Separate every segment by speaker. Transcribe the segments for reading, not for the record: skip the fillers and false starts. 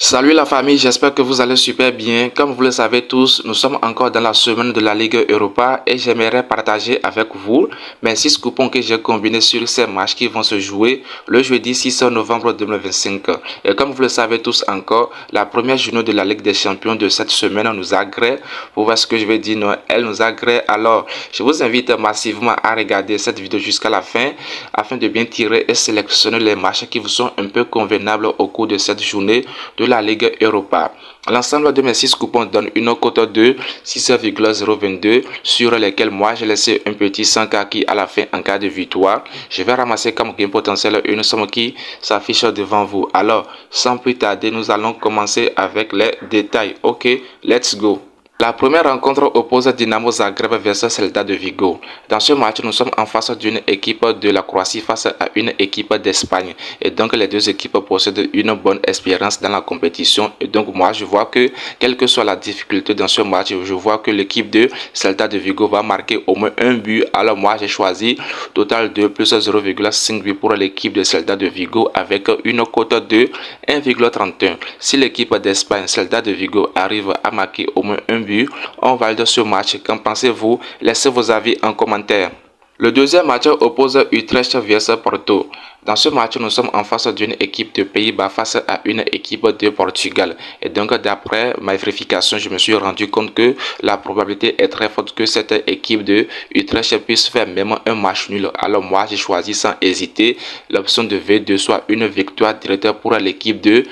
Speaker 1: Salut la famille, j'espère que vous allez super bien. Comme vous le savez tous, nous sommes encore dans la semaine de la Ligue Europa et j'aimerais partager avec vous mes 6 coupons que j'ai combinés sur ces matchs qui vont se jouer le jeudi 6 novembre 2025. Et comme vous le savez tous encore, la première journée de la Ligue des Champions de cette semaine nous agrée. Vous voyez ce que je veux dire, non? Elle nous agrée. Alors, je vous invite massivement à regarder cette vidéo jusqu'à la fin afin de bien tirer et sélectionner les matchs qui vous sont un peu convenables au cours de cette journée de la Ligue Europa. L'ensemble de mes 6 coupons donne une cote de 6,022 sur lesquels moi j'ai laissé un petit 100K qui à la fin en cas de victoire. Je vais ramasser comme gain potentiel une somme qui s'affiche devant vous. Alors, sans plus tarder, nous allons commencer avec les détails. Ok, let's go. La première rencontre oppose Dynamo Zagreb versus Celta de Vigo. Dans ce match, nous sommes en face d'une équipe de la Croatie face à une équipe d'Espagne. Et donc, les deux équipes possèdent une bonne expérience dans la compétition. Et donc, moi, je vois que, quelle que soit la difficulté dans ce match, je vois que l'équipe de Celta de Vigo va marquer au moins un but. Alors, moi, j'ai choisi total de plus 0,5 buts pour l'équipe de Celta de Vigo avec une cote de 1,31. Si l'équipe d'Espagne, Celta de Vigo, arrive à marquer au moins un but, on valide ce match. Qu'en pensez-vous? Laissez vos avis en commentaire. Le deuxième match oppose Utrecht versus Porto. Dans ce match, nous sommes en face d'une équipe de Pays-Bas face à une équipe de Portugal. Et donc, d'après ma vérification, je me suis rendu compte que la probabilité est très forte que cette équipe de Utrecht puisse faire même un match nul. Alors moi, j'ai choisi sans hésiter l'option de V2, soit une victoire directe pour l'équipe de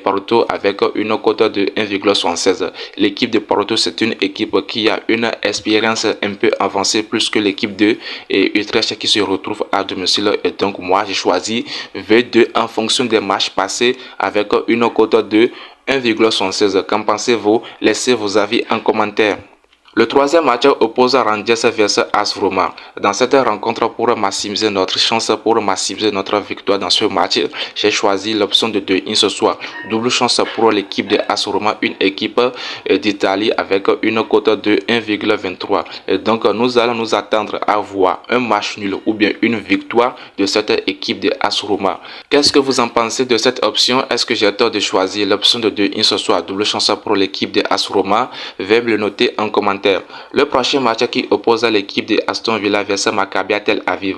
Speaker 1: Porto avec une cote de 1,76. L'équipe de Porto, c'est une équipe qui a une expérience un peu avancée plus que l'équipe de Utrecht qui se retrouve à domicile. Et donc, moi, j'ai choisi V2 en fonction des matchs passés avec une cote de 1,76. Qu'en pensez-vous? Laissez vos avis en commentaire. Le troisième match oppose Rangers versus AS Roma. Dans cette rencontre, pour maximiser notre chance, pour maximiser notre victoire dans ce match, j'ai choisi l'option de 2-1 ce soir. Double chance pour l'équipe de AS Roma, une équipe d'Italie avec une cote de 1,23. Et donc, nous allons nous attendre à voir un match nul ou bien une victoire de cette équipe de AS Roma. Qu'est-ce que vous en pensez de cette option? Est-ce que j'ai tort de choisir l'option de 2-1 ce soir? Double chance pour l'équipe de AS Roma? Veuillez me le noter en commentaire. Le prochain match qui oppose l'équipe de Aston Villa versus Maccabi Tel Aviv.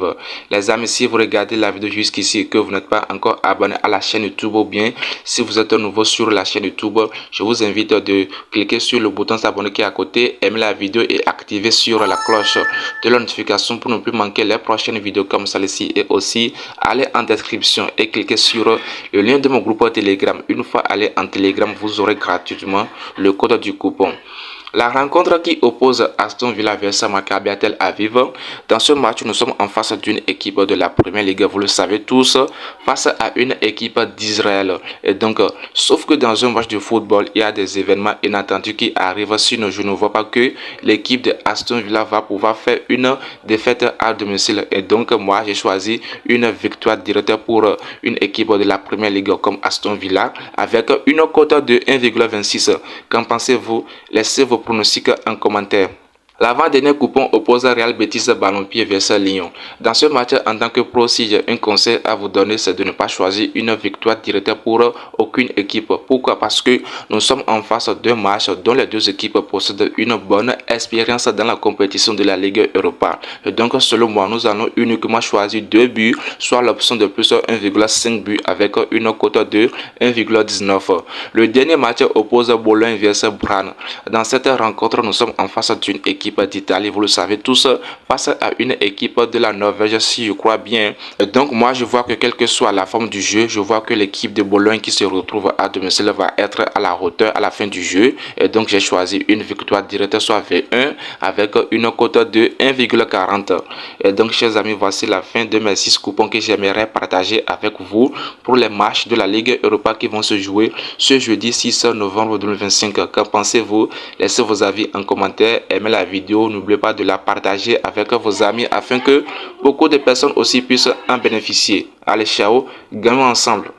Speaker 1: Les amis, si vous regardez la vidéo jusqu'ici et que vous n'êtes pas encore abonné à la chaîne YouTube ou bien si vous êtes nouveau sur la chaîne YouTube, je vous invite de cliquer sur le bouton s'abonner qui est à côté, aimer la vidéo et activer sur la cloche de la notification pour ne plus manquer les prochaines vidéos comme celle-ci. Et aussi, allez en description et cliquez sur le lien de mon groupe Telegram. Une fois allé en Telegram, vous aurez gratuitement le code du coupon. La rencontre qui oppose Aston Villa versus Maccabi Tel Aviv. Dans ce match, nous sommes en face d'une équipe de la Première Ligue, vous le savez tous, face à une équipe d'Israël. Et donc, sauf que dans un match de football, il y a des événements inattendus qui arrivent. Sinon, je ne vois pas que l'équipe de Aston Villa va pouvoir faire une défaite à domicile. Et donc, moi, j'ai choisi une victoire directe pour une équipe de la Première Ligue comme Aston Villa avec une cote de 1,26. Qu'en pensez-vous? Laissez vos pronostics en commentaire. L'avant-dernier coupon oppose Real Betis Ballon-Pied versus Lyon. Dans ce match, en tant que pro, si j'ai un conseil à vous donner, c'est de ne pas choisir une victoire directe pour aucune équipe. Pourquoi? Parce que nous sommes en face d'un match dont les deux équipes possèdent une bonne expérience dans la compétition de la Ligue Europa. Et donc, selon moi, nous allons uniquement choisir 2 buts, soit l'option de plus 1,5 buts avec une cote de 1,19. Le dernier match oppose Bologne versus Brann. Dans cette rencontre, nous sommes en face d'une équipe d'Italie, vous le savez tous, face à une équipe de la Norvège, si je crois bien. Donc moi je vois que quelle que soit la forme du jeu, je vois que l'équipe de Bologne qui se retrouve à domicile va être à la hauteur à la fin du jeu. Et donc j'ai choisi une victoire directe, soit V1 avec une cote de 1,40. Et donc chers amis, voici la fin de mes 6 coupons que j'aimerais partager avec vous pour les matchs de la Ligue Europa qui vont se jouer ce jeudi 6 novembre 2025. Qu'en pensez-vous? Laissez vos avis en commentaire, aimez la vidéo, n'oubliez pas de la partager avec vos amis afin que beaucoup de personnes aussi puissent en bénéficier. Allez, ciao, gagnons ensemble.